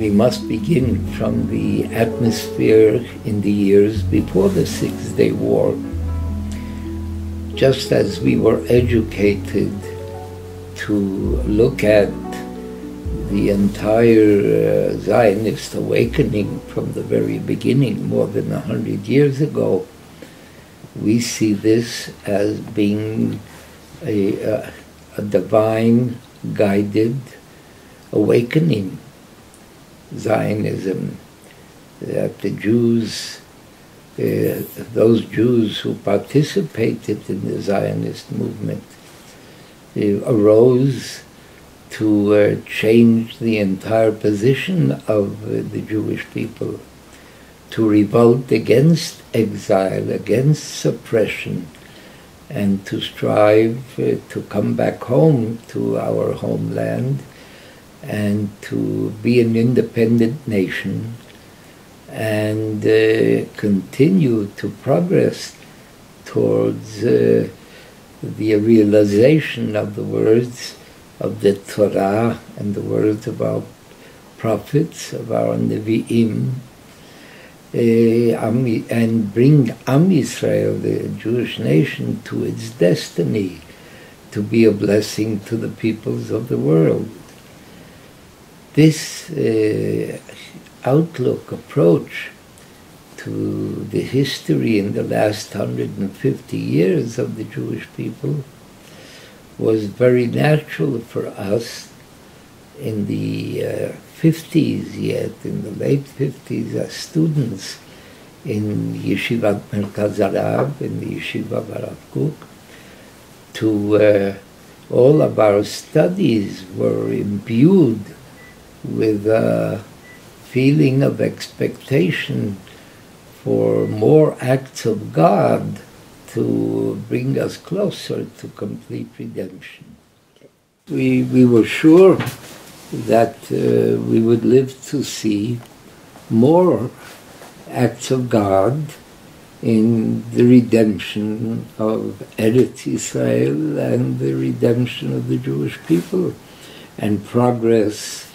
we must begin from the atmosphere in the years before the Six-Day War. Just as we were educated to look at the entire Zionist awakening from the very beginning, more than 100 years ago, we see this as being a divine guided awakening. Zionism, that the Jews, those Jews who participated in the Zionist movement, arose to change the entire position of the Jewish people, to revolt against exile, against suppression, and to strive to come back home to our homeland and to be an independent nation and continue to progress towards the realization of the words of the Torah and the words of our prophets, of our Nevi'im, and bring Am Yisrael, the Jewish nation, to its destiny, to be a blessing to the peoples of the world. This outlook, approach to the history in the last 150 years of the Jewish people was very natural for us in the 50s, yet in the late 50s, as students in Yeshivat Merkaz Harav, in the Yeshiva of Harav Kook, to all of our studies were imbued with a feeling of expectation for more acts of God to bring us closer to complete redemption. We were sure that we would live to see more acts of God in the redemption of Eretz Israel and the redemption of the Jewish people, and progress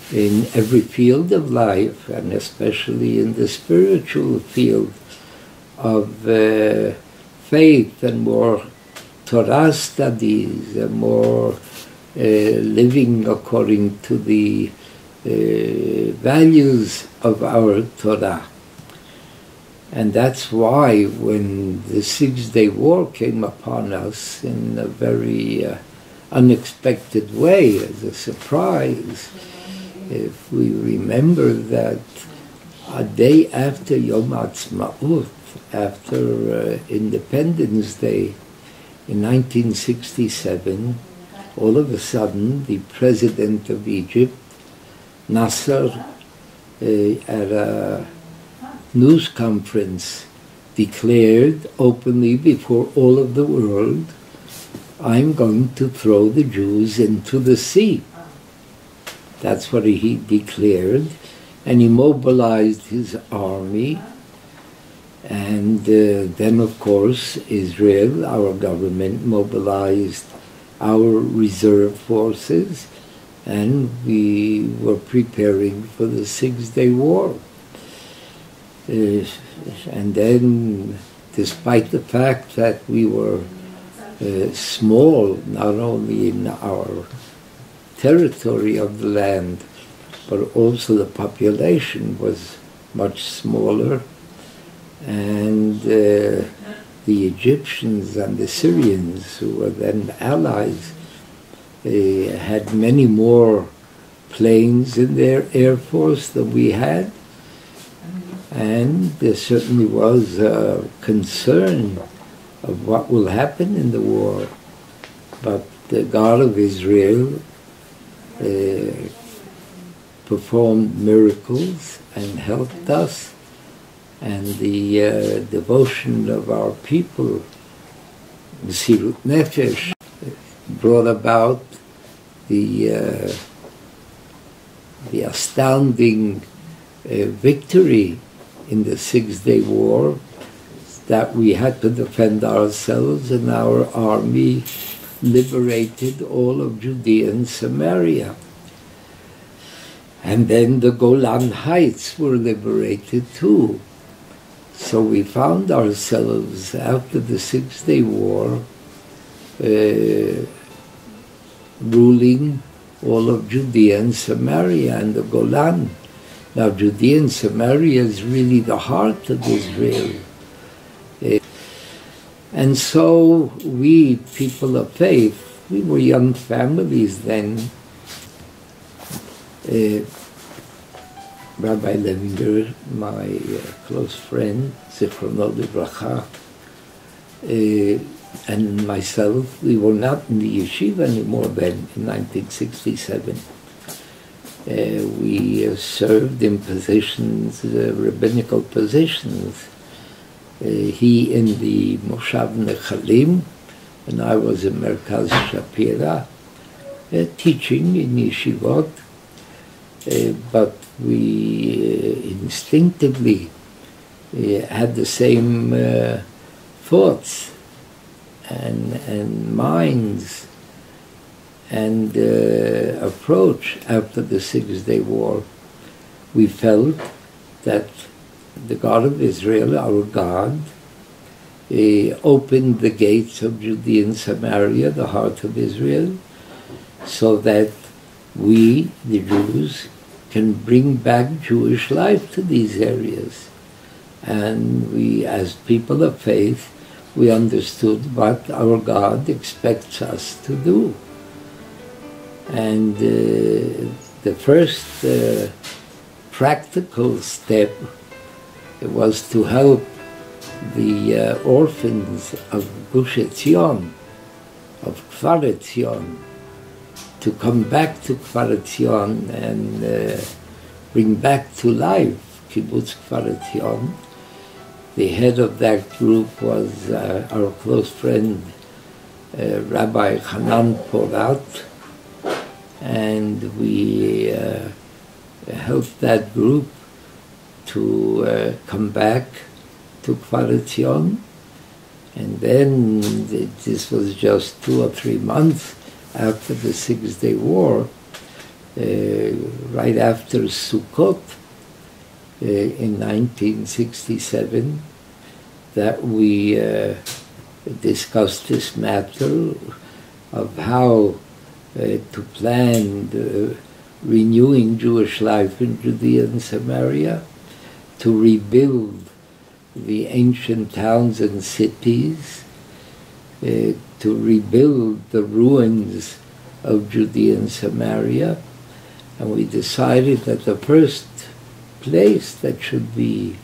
in every field of life, and especially in the spiritual field of faith, and more Torah studies, and more living according to the values of our Torah. And that's why when the Six-Day War came upon us in a very unexpected way, as a surprise, if we remember that a day after Yom Ha'atzmaut, after Independence Day in 1967, all of a sudden the president of Egypt, Nasser, at a news conference declared openly before all of the world, "I'm going to throw the Jews into the sea." That's what he declared, and he mobilized his army. And then, of course, Israel, our government, mobilized our reserve forces, and we were preparing for the Six-Day War. And then, despite the fact that we were small, not only in our territory of the land, but also the population was much smaller, and the Egyptians and the Syrians, who were then allies, had many more planes in their air force than we had, and there certainly was a concern of what will happen in the war. But the God of Israel performed miracles and helped us, and the devotion of our people, Mesirut Nefesh, brought about the astounding victory in the Six-Day War, that we had to defend ourselves, and our army liberated all of Judea and Samaria. And then the Golan Heights were liberated too. So we found ourselves, after the Six-Day War, ruling all of Judea and Samaria and the Golan. Now, Judea and Samaria is really the heart of Israel. And so we, people of faith, we were young families then. Rabbi Levinger, my close friend, Zichrono Livracha, and myself, we were not in the yeshiva anymore then, in 1967. We served in positions, rabbinical positions. He in the Moshav Nechalim, and I was in Merkaz Shapira, teaching in yeshivot, but we instinctively had the same thoughts and minds and approach after the Six-Day War. We felt that the God of Israel, our God, opened the gates of Judea and Samaria, the heart of Israel, so that we, the Jews, can bring back Jewish life to these areas. And we, as people of faith, we understood what our God expects us to do. And the first practical step was to help the orphans of Gush Etzion, of Kfar Etzion, to come back to Kfar Etzion and bring back to life Kibbutz Kfar Etzion. The head of that group was our close friend, Rabbi Hanan Porat, and we helped that group to come back to Kfar Etzion. And then this was just 2 or 3 months after the Six-Day War, right after Sukkot in 1967, that we discussed this matter of how to plan renewing Jewish life in Judea and Samaria, to rebuild the ancient towns and cities, to rebuild the ruins of Judea and Samaria. And we decided that the first place that should be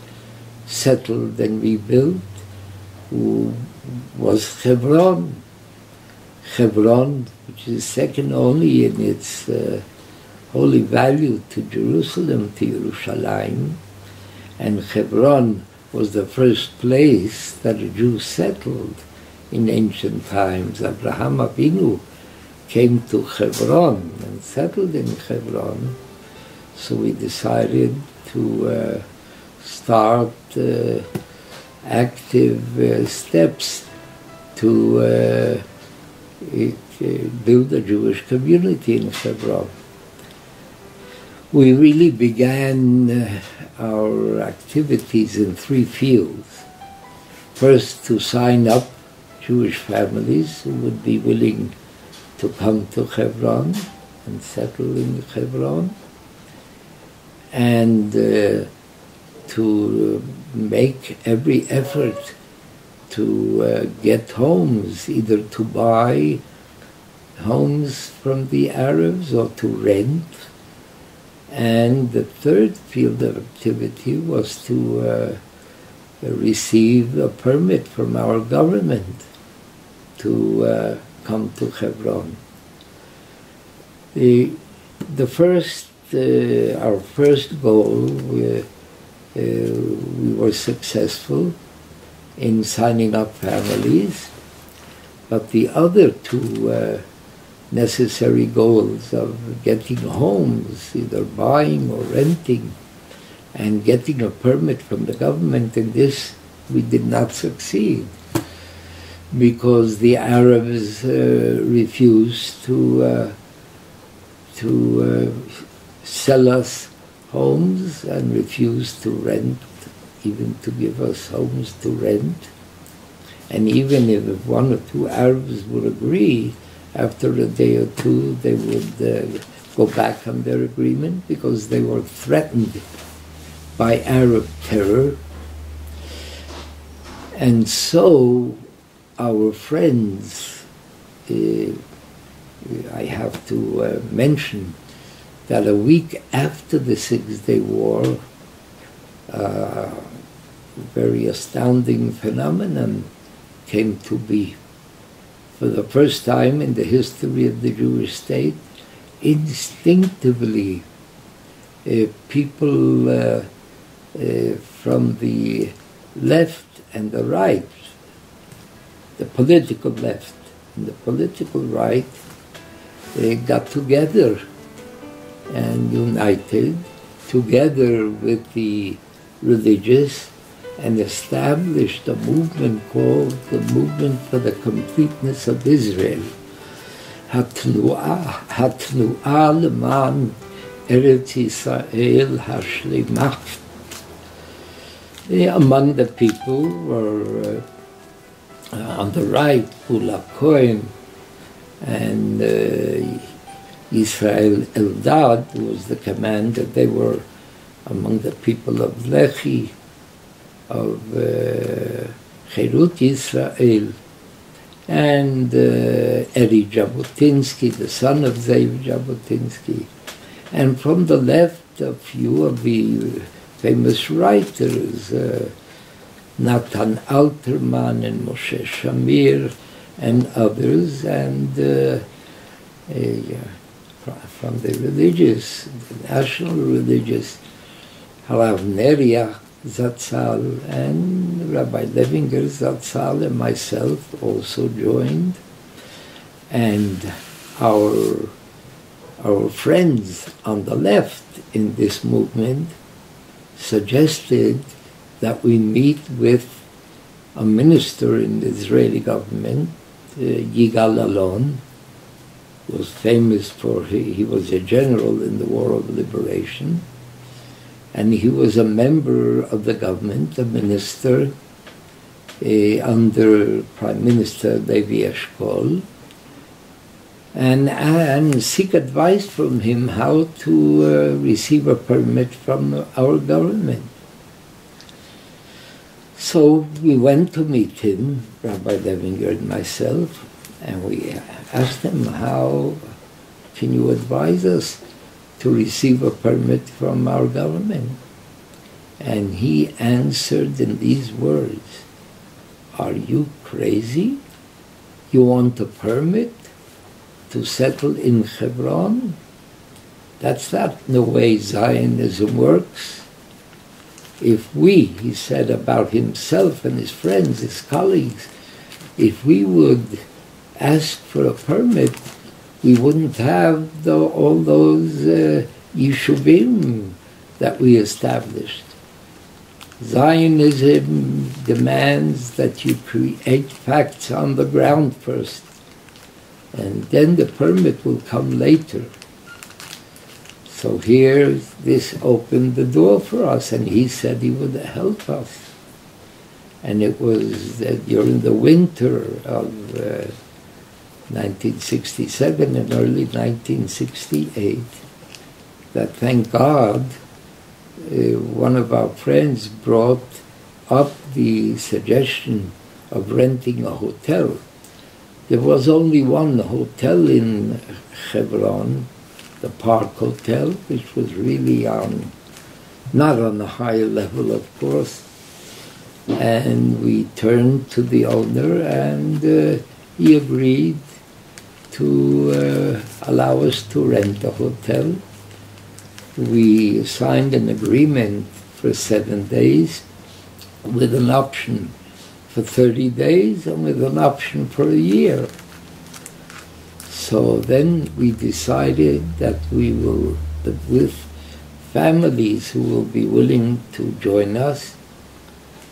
settled and rebuilt was Hebron. Hebron, which is second only in its holy value to Jerusalem, to Yerushalayim. And Hebron was the first place that a Jew settled in ancient times. Abraham Avinu came to Hebron and settled in Hebron. So we decided to start active steps to build a Jewish community in Hebron. We really began our activities in 3 fields. First, to sign up Jewish families who would be willing to come to Hebron and settle in Hebron, and to make every effort to get homes, either to buy homes from the Arabs or to rent. And the third field of activity was to receive a permit from our government to come to Hebron. Our first goal, we were successful in signing up families, but the other 2 necessary goals of getting homes, either buying or renting, and getting a permit from the government, in this we did not succeed, because the Arabs refused to sell us homes and refused to rent, even to give us homes to rent. And even if one or two Arabs would agree, after a day or two they would go back on their agreement because they were threatened by Arab terror. And so our friends, I have to mention that a week after the Six-Day War, a very astounding phenomenon came to be. For the first time in the history of the Jewish state, instinctively, people from the left and the right, the political left and the political right, got together and united, together with the religious, and established a movement called the Movement for the Completeness of Israel, Hatnu'ah Leman Eretz Yisrael Hashlemah. Among the people were on the right, Ula Cohen and Israel Eldad, who was the commander. They were among the people of Lehi, of Cherut Yisrael, and Eri Jabotinsky, the son of Zev Jabotinsky. And from the left, a few of the famous writers, Natan Alterman and Moshe Shamir and others, and from the religious, the national religious, Harav Neriach Zatzal and Rabbi Levinger Zatzal and myself also joined. And our friends on the left in this movement suggested that we meet with a minister in the Israeli government, Yigal Alon, who was famous for, he was a general in the War of Liberation, and he was a member of the government, a minister under Prime Minister Levi Eshkol, and seek advice from him how to receive a permit from our government. So we went to meet him, Rabbi Levinger and myself, and we asked him, how can you advise us to receive a permit from our government? And he answered in these words, are you crazy? You want a permit to settle in Hebron? That's not the way Zionism works. If we, he said about himself and his friends, his colleagues, if we would ask for a permit, we wouldn't have all those yeshuvim that we established. Zionism demands that you create facts on the ground first, and then the permit will come later. So here, this opened the door for us, and he said he would help us. And it was during the winter of 1967 and early 1968 that, thank God, one of our friends brought up the suggestion of renting a hotel. There was only one hotel in Hebron, the Park Hotel, which was really not on a high level, of course. And we turned to the owner, and he agreed to allow us to rent the hotel. We signed an agreement for 7 days with an option for 30 days and with an option for a year. So then we decided that that with families who will be willing to join us,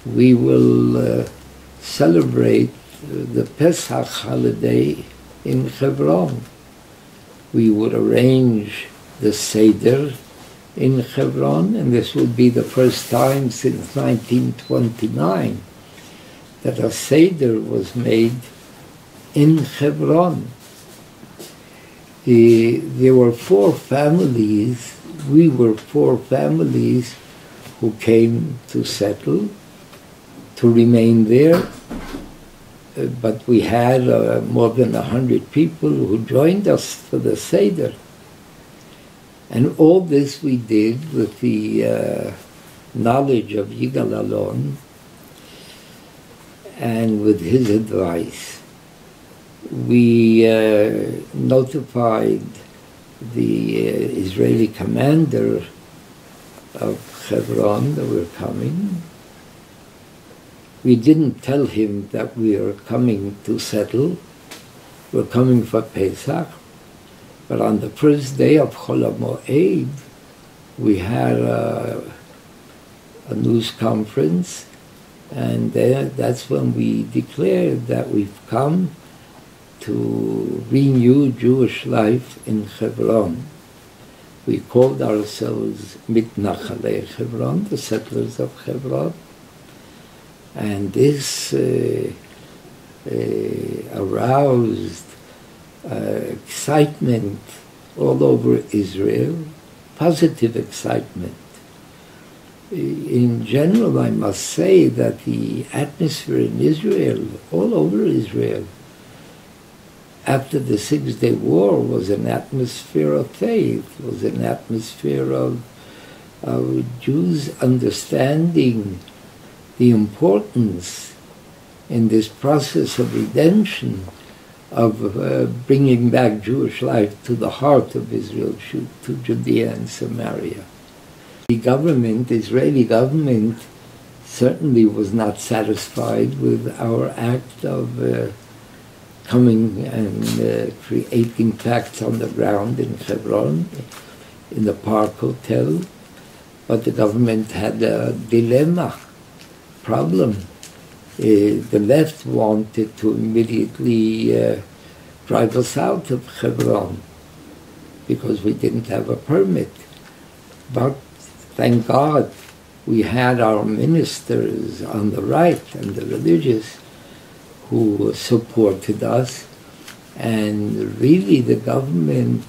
we will celebrate the Pesach holiday in Hebron. We would arrange the Seder in Hebron, and this would be the first time since 1929 that a Seder was made in Hebron. There were 4 families, we were 4 families who came to settle, to remain there, but we had more than 100 people who joined us for the Seder. And all this we did with the knowledge of Yigal Alon and with his advice. We notified the Israeli commander of Hebron that we're coming. We didn't tell him that we are coming to settle. We're coming for Pesach. But on the first day of Chol HaMoed, we had a news conference, and that's when we declared that we've come to renew Jewish life in Hebron. We called ourselves Mitnachalei Hebron, the settlers of Hebron, and this aroused excitement all over Israel, positive excitement. In general, I must say that the atmosphere in Israel, all over Israel, after the Six-Day War was an atmosphere of faith, was an atmosphere of Jews understanding the importance in this process of redemption of bringing back Jewish life to the heart of Israel, to Judea and Samaria. The government, Israeli government, certainly was not satisfied with our act of coming and creating facts on the ground in Hebron, in the Park Hotel, but the government had a dilemma, problem. The left wanted to immediately drive us out of Hebron because we didn't have a permit. But thank God we had our ministers on the right and the religious who supported us, and really the government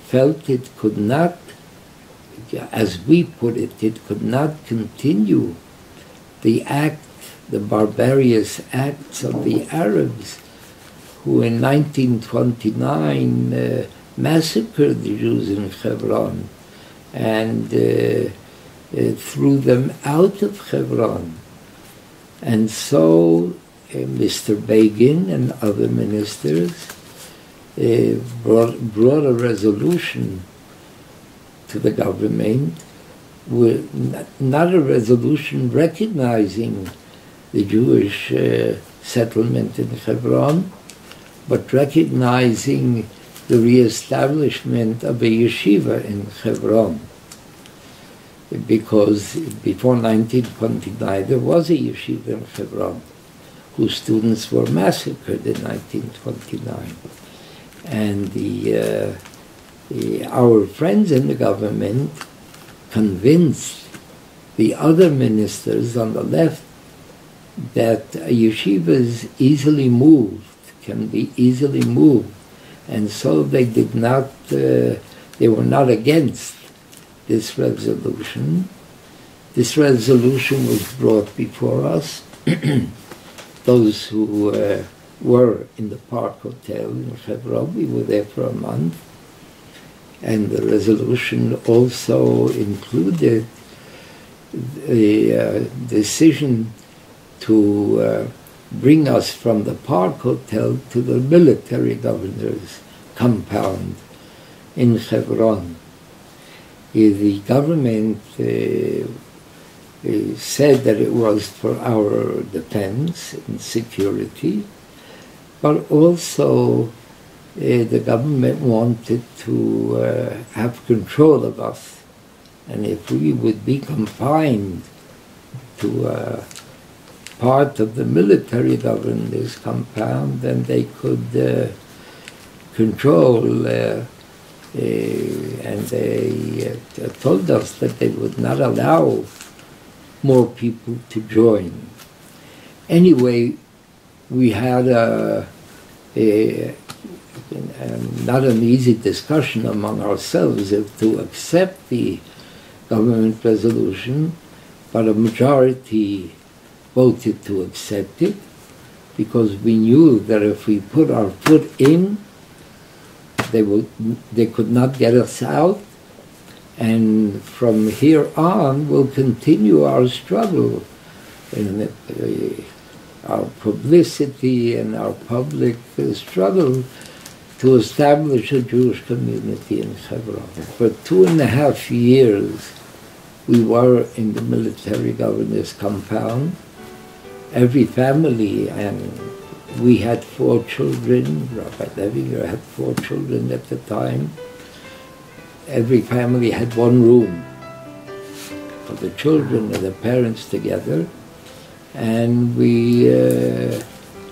felt it could not, as we put it, it could not continue the barbarous acts of the Arabs who in 1929 massacred the Jews in Hebron and threw them out of Hebron. And so Mr. Begin and other ministers brought a resolution to the government, not a resolution recognizing the Jewish settlement in Hebron, but recognizing the reestablishment of a yeshiva in Hebron. Because before 1929 there was a yeshiva in Hebron whose students were massacred in 1929. And our friends in the government convinced the other ministers on the left that yeshivas easily moved, can be easily moved, and so they did not, they were not against this resolution. This resolution was brought before us. Those who were in the Park Hotel in Hebron, we were there for a month, and the resolution also included a decision to bring us from the Park Hotel to the military governor's compound in Hebron. The government said that it was for our defense and security, but also the government wanted to have control of us. And if we would be confined to part of the military governor's compound, then they could control and they told us that they would not allow more people to join. Anyway, we had not an easy discussion among ourselves if to accept the government resolution, but a majority voted to accept it because we knew that if we put our foot in, they could not get us out, and from here on we'll continue our struggle in our publicity and our public struggle to establish a Jewish community in Hebron. For 2.5 years we were in the military governor's compound. Every family, and we had 4 children, Rabbi Levinger had 4 children at the time. Every family had 1 room for the children and the parents together, and we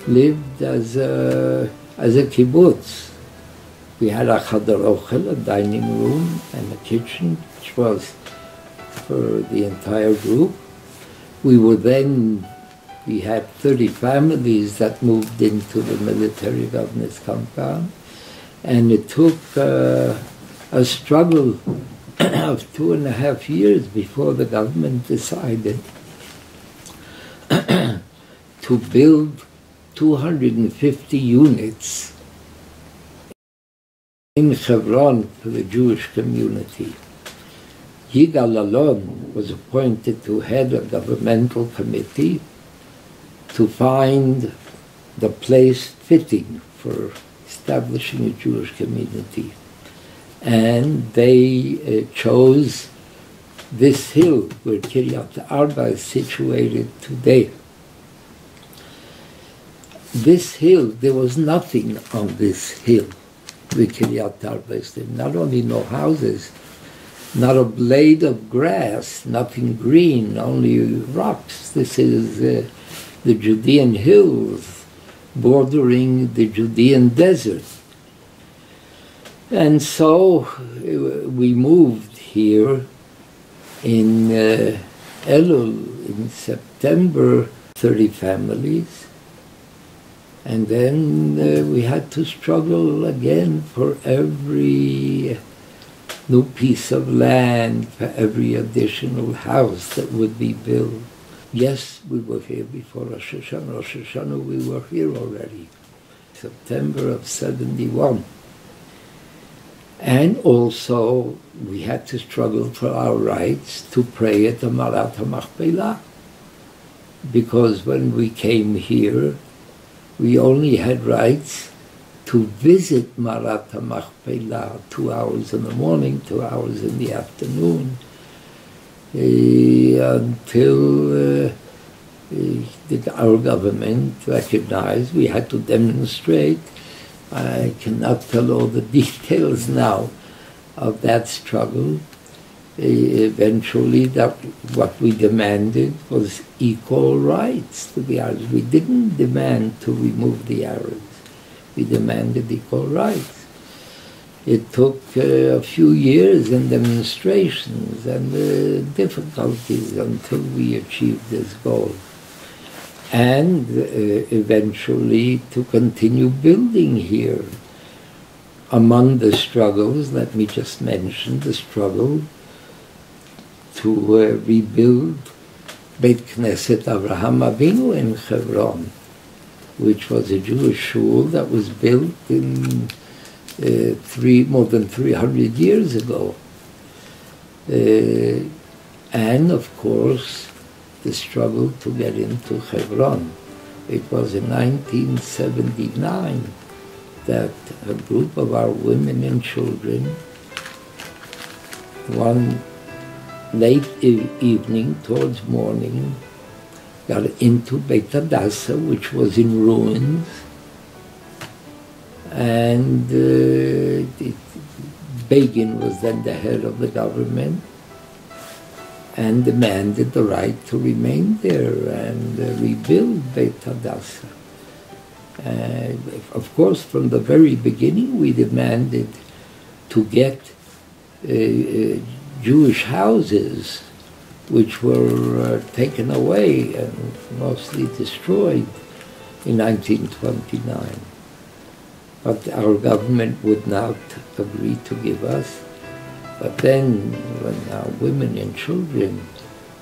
lived as a kibbutz. We had a chadar ochel, a dining room, and a kitchen, which was for the entire group. We had 30 families that moved into the military governor's compound, and it took a struggle of 2.5 years before the government decided to build 250 units in Hebron for the Jewish community. Yigal Alon was appointed to head a governmental committee to find the place fitting for establishing a Jewish community. And they chose this hill where Kiryat Arba is situated today. This hill, there was nothing on this hill where Kiryat Arba is there. Not only no houses, not a blade of grass, nothing green, only rocks. This is the Judean hills bordering the Judean desert. And so we moved here in Elul in September, 30 families. And then we had to struggle again for every new piece of land, for every additional house that would be built. Yes, we were here before Rosh Hashana. Rosh Hashana, we were here already, September of 71. And also, we had to struggle for our rights to pray at the Marat HaMachpelah. Because when we came here, we only had rights to visit Marat HaMachpelah 2 hours in the morning, 2 hours in the afternoon, until our government recognized we had to demonstrate. I cannot tell all the details now of that struggle. Eventually, what we demanded was equal rights to the Arabs. We didn't demand to remove the Arabs. We demanded equal rights. It took a few years and demonstrations and difficulties until we achieved this goal. And eventually to continue building here. Among the struggles, let me just mention the struggle to rebuild Beit Knesset Avraham Avinu in Hebron, which was a Jewish shul that was built in more than 300 years ago. And of course, the struggle to get into Hebron. It was in 1979 that a group of our women and children, one late evening towards morning, got into Beit Hadassah, which was in ruins, and Begin was then the head of the government, and demanded the right to remain there and rebuild Beit Hadassah. Of course, from the very beginning, we demanded to get Jewish houses which were taken away and mostly destroyed in 1929. But our government would not agree to give us. But then, when our women and children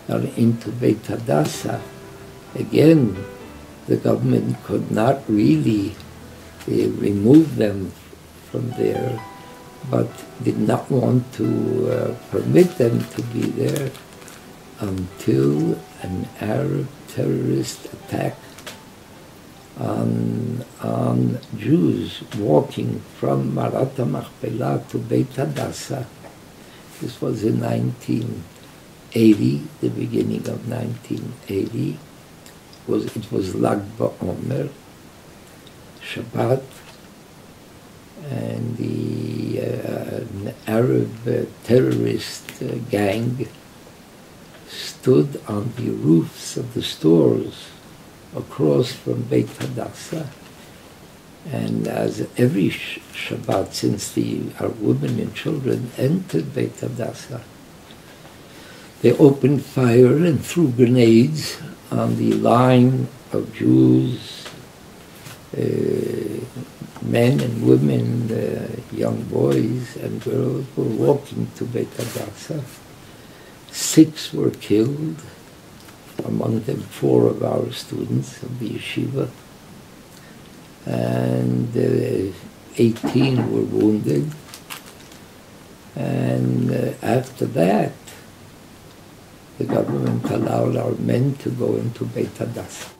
are into Beit Hadassah, again, the government could not really remove them from there, but did not want to permit them to be there until an Arab terrorist attack on Jews walking from Marat HaMachpelah to Beit Hadassah. This was in 1980, the beginning of 1980. It was Lag BaOmer, Shabbat, and an Arab terrorist gang stood on the roofs of the stores across from Beit Hadassah. And as every Shabbat, since our women and children entered Beit Hadassah, they opened fire and threw grenades on the line of Jews, men and women, young boys and girls were walking to Beit Hadassah. 6 were killed, among them 4 of our students of the yeshiva, and 18 were wounded. And after that, the government allowed our men to go into Beit Hadassah.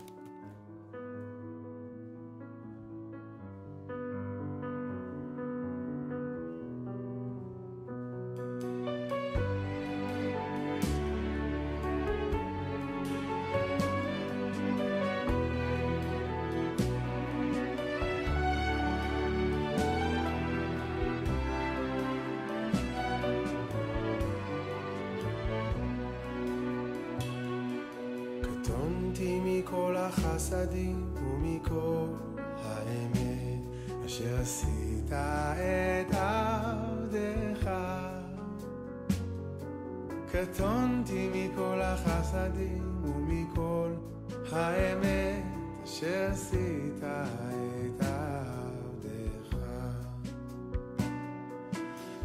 קטונתי מכל החסדים ומכל האמת אשר עשית את עבדך. קטונתי מכל החסדים ומכל האמת אשר עשית את עבדך.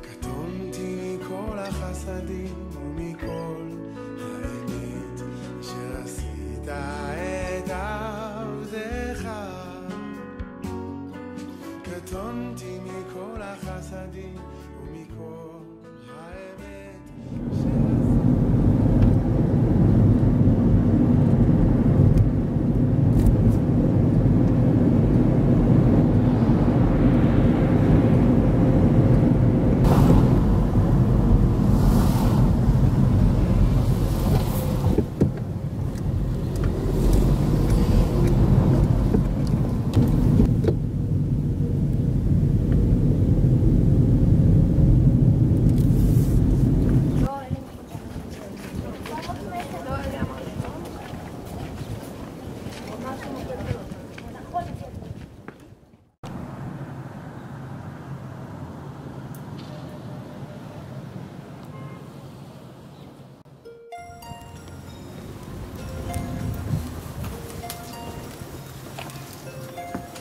קטונתי מכל החסדים ומכל האמת אשר עשית את עבדך. קטונתי מכל החסדים ומכל האמת אשר עשית.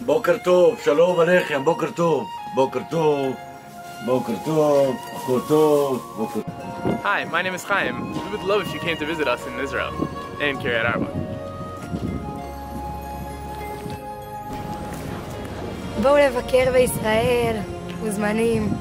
בוקר טוב, שלום עליכם, בוקר טוב, בוקר טוב, בוקר טוב, בוקר טוב, בוקר טוב. Hi, my name is Chaim. We would love if you came to visit us in Israel, in Kiryat Arba. בואו לבקר בישראל, מוזמנים.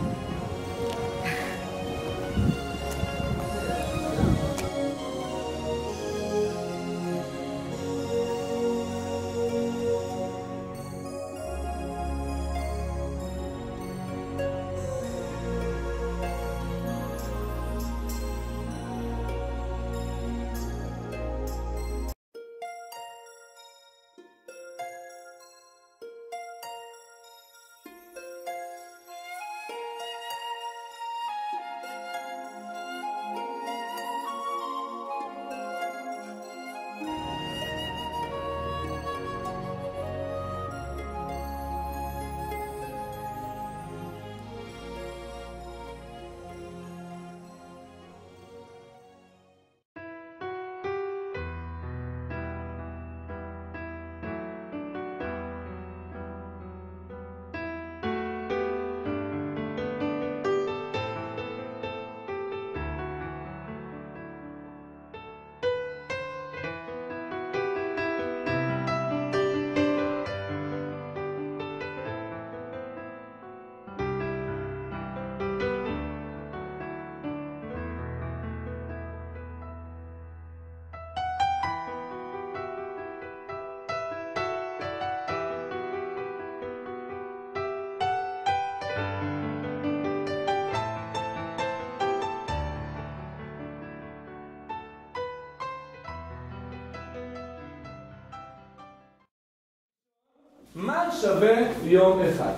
מה שווה יום אחד?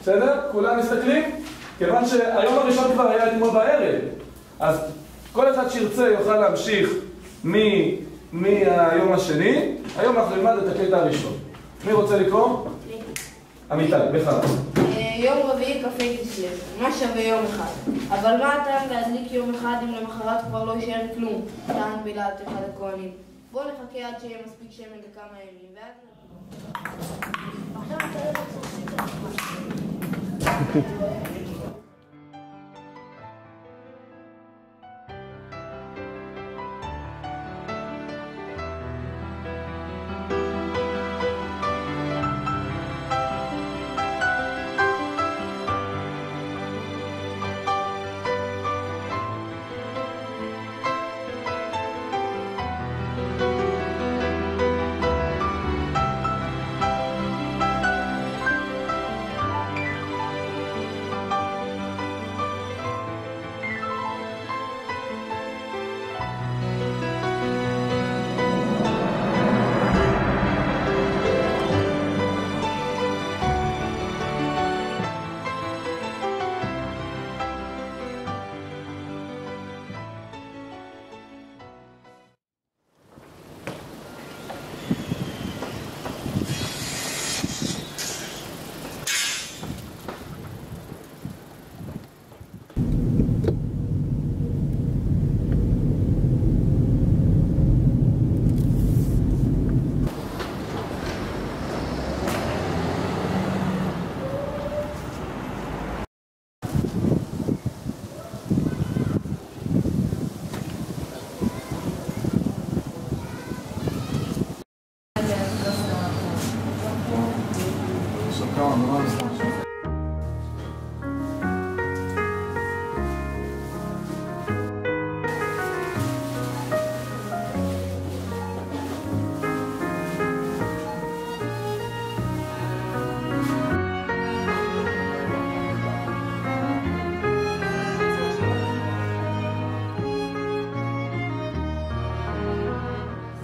בסדר? כולם מסתכלים? כיוון שהיום הראשון כבר היה אתמול בערב, אז כל אחד שירצה יוכל להמשיך מהיום השני. היום אנחנו נלמד את הקטע הראשון. מי רוצה לקרוא? אמיתי, בכלל. יום רביעי קפה כסלו, מה שווה יום אחד? אבל מה הטעם להדליק יום אחד אם למחרת כבר לא יישאר כלום? טען בלעת אחד הכהנים. בוא נחכה עד שיהיה מספיק שמן לכמה ימים, ואז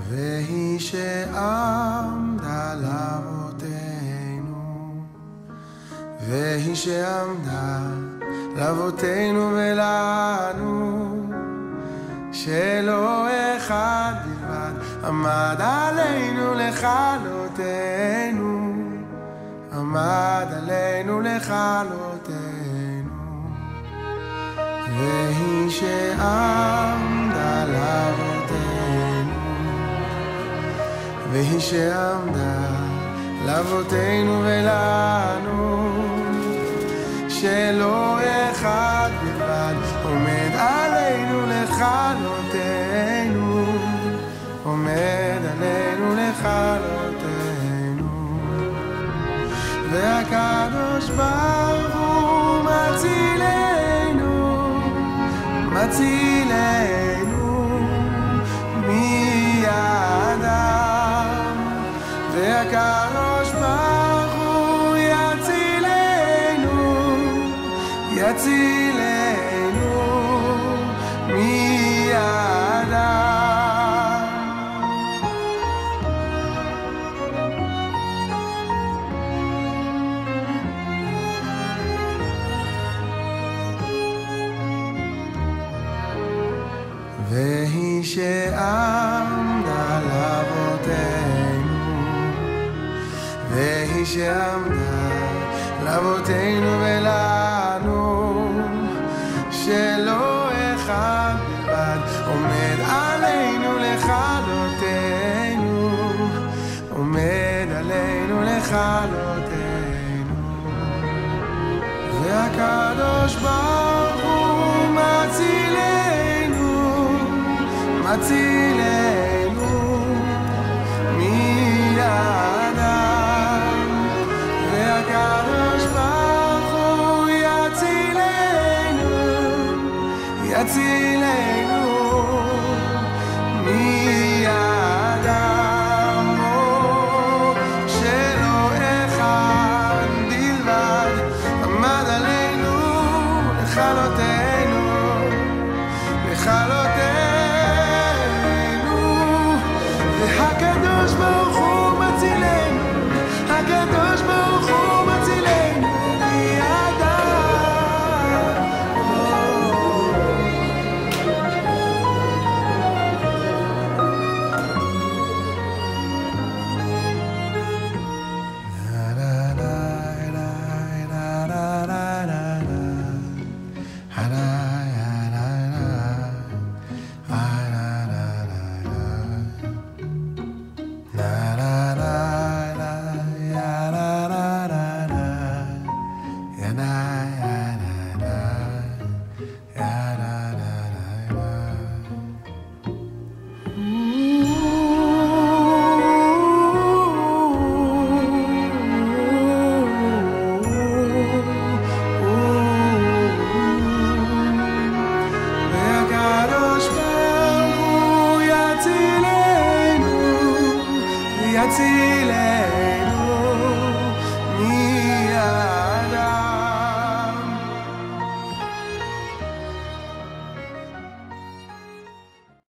והיא שעמדה לאבותינו, והיא שעמדה לאבותינו ולנו, שלא אחד בלבד עמד עלינו לכלותנו, עמד עלינו לכלותנו. והיא שעמדה לאבותינו, והיא שעמדה לאבותינו ולנו, שלא אחד בלבד עומד עלינו לכלותנו, עומד עלינו לכלותנו. והקדוש ברוך הוא מצילנו, מצילנו מידם, והקדוש ברוך הוא יצילנו, יצילנו מידם. והיא שעמדה לאבותינו, והיא שעמדה לאבותינו ולנו, שלא אחד בלבד עומד עלינו לכלותנו, עומד עלינו לכלותנו. והקדוש ברוך הוא מצילנו, מצילנו מידם, והקדוש ברוך הוא יצילנו, יצילנו מידם. שלא אחד בלבד עמד עלינו לכלותנו, לכלותנו. והקדוש ברוך הוא מצילנו, הקדוש תצילנו